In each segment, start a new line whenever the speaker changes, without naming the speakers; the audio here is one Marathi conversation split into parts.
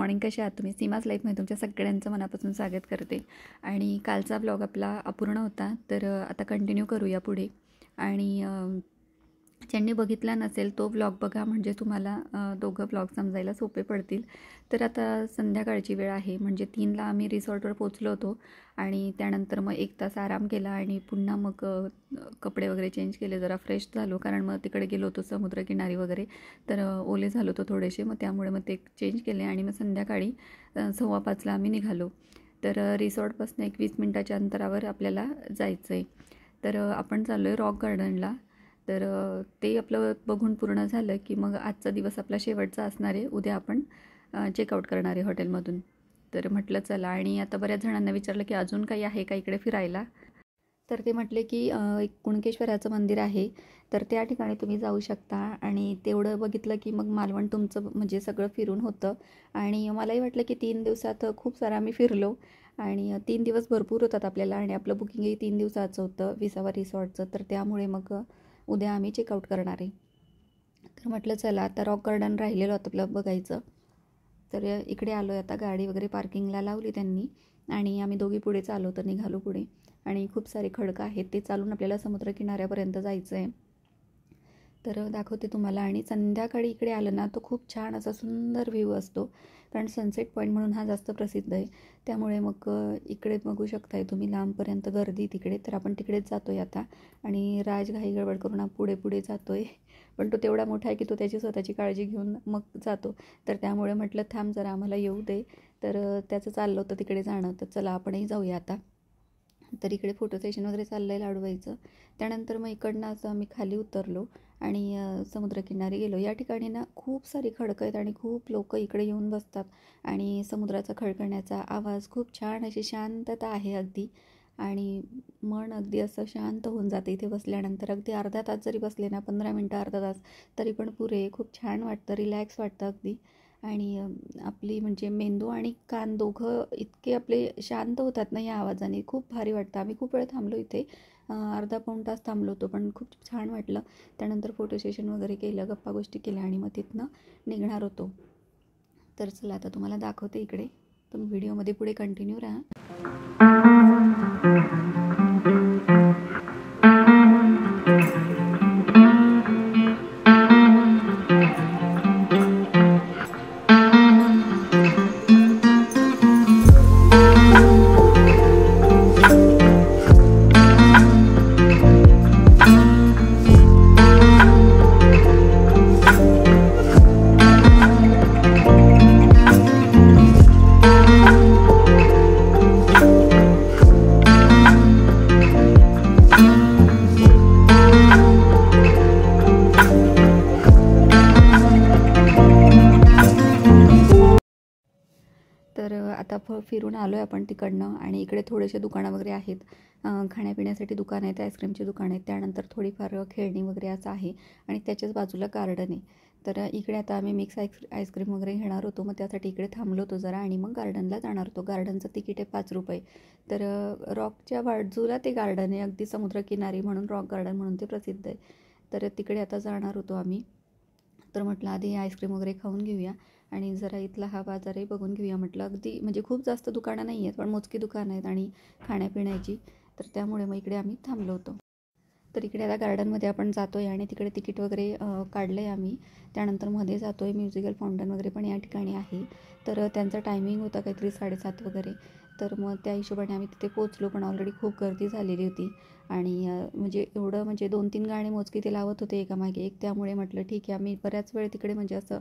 मॉर्निंग. कसे आहात तुम्ही? सीमाज लाईफमध्ये तुमच्या सगळ्यांचं मनापासून स्वागत करते. आणि कालचा ब्लॉग आपला अपूर्ण होता, तर आता कंटिन्यू करूया पुढे. आणि ज्यांनी बघितला नसेल तो ब्लॉग बघा, म्हणजे तुम्हाला दोघं ब्लॉग समजायला सोपे पडतील. तर आता संध्याकाळची वेळ आहे, म्हणजे 3ला आम्ही रिसॉर्टवर पोचलो होतो. आणि त्यानंतर मग 1 तास आराम केला आणि पुन्हा मग कपडे वगैरे चेंज केले, जरा फ्रेश झालो, कारण मग तिकडे गेलो होतो समुद्रकिनारी वगैरे, तर ओले झालो होतो थोडेसे. मग त्यामुळे मग ते चेंज केले आणि मग संध्याकाळी 4:15ला आम्ही निघालो. तर रिसॉर्टपासून एक 20 मिनटाच्या अंतरावर आपल्याला जायचं आहे. तर आपण चाललो आहे रॉक गार्डनला. तर ते आपलं बघून पूर्ण झालं की मग आजचा दिवस आपला शेवटचा असणार आहे. उद्या आपण चेकआउट करणार आहे हॉटेलमधून. तर म्हटलं चला. आणि आता बऱ्याच जणांना विचारलं की अजून काही आहे का इकडे फिरायला, तर ते म्हटले की एक कुणकेश्वराचं मंदिर आहे, तर त्या ठिकाणी तुम्ही जाऊ शकता. आणि तेवढं बघितलं की मग मालवण तुमचं म्हणजे सगळं फिरून होतं. आणि मलाही वाटलं की 3 दिवसात खूप सारं आम्ही फिरलो. आणि 3 दिवस भरपूर होतात आपल्याला, आणि आपलं बुकिंगही 3 दिवसाचं होतं विसावा रिसॉर्टचं. तर त्यामुळे मग उद्या आम्ही चेकआउट करणार आहे. तर म्हटलं चला आता रॉक गार्डन राहिलेलं होतं आपलं बघायचं. तर इकडे आलो आहे आता. गाडी वगैरे पार्किंगला लावली त्यांनी आणि आम्ही दोघी पुढे चाललो, तर निघालो पुढे. आणि खूप सारे खडकं आहेत, ते चालून आपल्याला समुद्रकिनाऱ्यापर्यंत जायचं आहे. तर दाखवते तुम्हाला. आणि संध्याकाळी इकडे आलं ना, तो खूप छान असा सुंदर व्ह्यू असतो, कारण सनसेट पॉईंट म्हणून हा जास्त प्रसिद्ध आहे. त्यामुळे मग इकडे बघू शकताय तुम्ही लांबपर्यंत गर्दी तिकडे. तर आपण तिकडेच जातो आहे आता. आणि राज घाई गडबड करून पुढे पुढे जातो आहे, पण तो तेवढा मोठा आहे की तो त्याची स्वतःची काळजी घेऊन मग जातो. तर त्यामुळे म्हटलं थांब जरा, आम्हाला येऊ दे. तर त्याचं चाललं होतं तिकडे जाणं, तर चला आपणही जाऊया आता. तर इकडे फोटो सेशन वगैरे चाललं आहे लाडवायचं. त्यानंतर मग इकडनं असं आम्ही खाली उतरलो आणि समुद्रकिनारी गेलो. या ठिकाणी ना खूप सारी खडकं आहेत आणि खूप लोक इकडे येऊन बसतात. आणि समुद्राचा खळखळण्याचा आवाज, खूप छान अशी शांतता आहे अगदी. आणि मन अगदी असं शांत होऊन जाते इथे बसल्यानंतर. अगदी अर्धा तास जरी बसले ना, 15 मिनटं अर्धा तास तरी पण पुरे. खूप छान वाटतं, रिलॅक्स वाटतं अगदी. आणि आपली म्हणजे मेंदू आणि कान दोघं इतके आपले शांत होतात ना या आवाजाने, खूप भारी वाटतं. आम्ही खूप वेळ थांबलो इथे, अर्धा पाऊण तास थांबलो होतो, पण खूप छान वाटलं. त्यानंतर फोटो सेशन वगैरे केलं, गप्पा गोष्टी केल्या आणि मग तिथनं निघणार होतो. तर चला आता तुम्हाला दाखवते इकडे. तुम्ही व्हिडिओमध्ये पुढे कंटिन्यू राहा. तर आता फिरून आलो आहे आपण तिकडनं. आणि इकडे थोडेसे दुकानं वगैरे आहेत, खाण्यापिण्यासाठी दुकान आहेत, आईस्क्रीमची दुकान आहेत. त्यानंतर थोडीफार खेळणी वगैरे असं आहे. आणि त्याच्याच बाजूला गार्डन आहे. तर इकडे आता आम्ही मिक्स आईस्क्रीम वगैरे घेणार होतो, मग त्यासाठी इकडे थांबलो होतो जरा. आणि मग गार्डनला जाणार होतो. गार्डनचं तिकीट आहे 5 रुपये. तर रॉकच्या बाजूला ते गार्डन आहे, अगदी समुद्रकिनारी, म्हणून रॉक गार्डन म्हणून ते प्रसिद्ध आहे. तर तिकडे आता जाणार होतो आम्ही. तर म्हटलं आधी आईस्क्रीम वगैरे खाऊन घेऊया आणि जरा इथला हा बाजारही बघून घेऊया म्हटलं. अगदी म्हणजे खूप जास्त दुकानं नाही आहेत, पण मोजकी दुकानं आहेत आणि खाण्यापिण्याची. तर त्यामुळे मग इकडे आम्ही थांबलो होतो. तर इकडे आता गार्डनमध्ये आपण जातो आहे आणि तिकडे तिकीट वगैरे काढलं आहे आम्ही. त्यानंतर मध्ये जातो आहे. म्युझिकल फाउंटन वगैरे पण या ठिकाणी आहे. तर त्यांचा टायमिंग होता काहीतरी 7:30 वगैरे. तर मग त्या हिशोबाने आम्ही तिथे पोचलो, पण ऑलरेडी खूप गर्दी झालेली होती. आणि म्हणजे एवढं म्हणजे 2-3 गाणी मोजकी ते लावत होते एकामागे एक. त्यामुळे म्हटलं ठीक आहे, आम्ही बऱ्याच वेळ तिकडे म्हणजे असं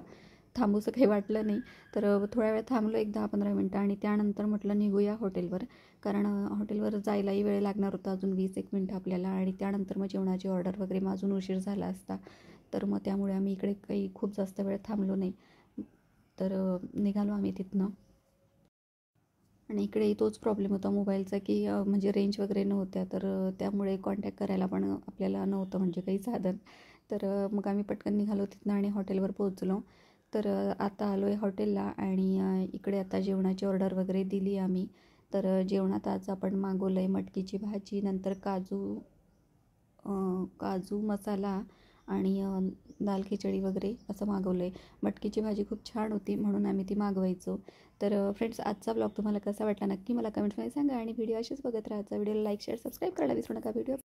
थांबूसं काही वाटलं नाही. तर थोड्या वेळ थांबलो, एक 10-15 मिनटं. आणि त्यानंतर म्हटलं निघूया हॉटेलवर, कारण हॉटेलवर जायलाही वेळ लागणार होता, अजून 20-1 मिनटं आपल्याला. आणि त्यानंतर मग जेवणाची ऑर्डर वगैरे, मग अजून उशीर झाला असता. तर मग त्यामुळे आम्ही इकडे काही खूप जास्त वेळ थांबलो नाही. तर निघालो आम्ही तिथनं. आणि इकडेही तोच प्रॉब्लेम होता मोबाईलचा, की म्हणजे रेंज वगैरे नव्हत्या. तर त्यामुळे कॉन्टॅक्ट करायला पण आपल्याला नव्हतं म्हणजे काही साधन. तर मग आम्ही पटकन निघालो तिथनं आणि हॉटेलवर पोहोचलो. तर आता आलो आहे हॉटेलला. आणि इकडे आता जेवणाची ऑर्डर वगैरे दिली आम्ही. तर जेवणात आज आपण मागवलं आहे मटकीची भाजी, नंतर काजू मसाला आणि दाल खिचडी वगैरे असं मागवलं आहे. मटकीची भाजी खूप छान होती म्हणून आम्ही ती मागवायचो. तर फ्रेंड्स, आजचा ब्लॉग तुम्हाला कसा वाटला नक्की मला कमेंट्समध्ये सांगा आणि व्हिडिओ असेच बघत राहा. व्हिडिओला लाईक शेअर सबस्क्राईब करायला विसरू नका. व्हिडिओ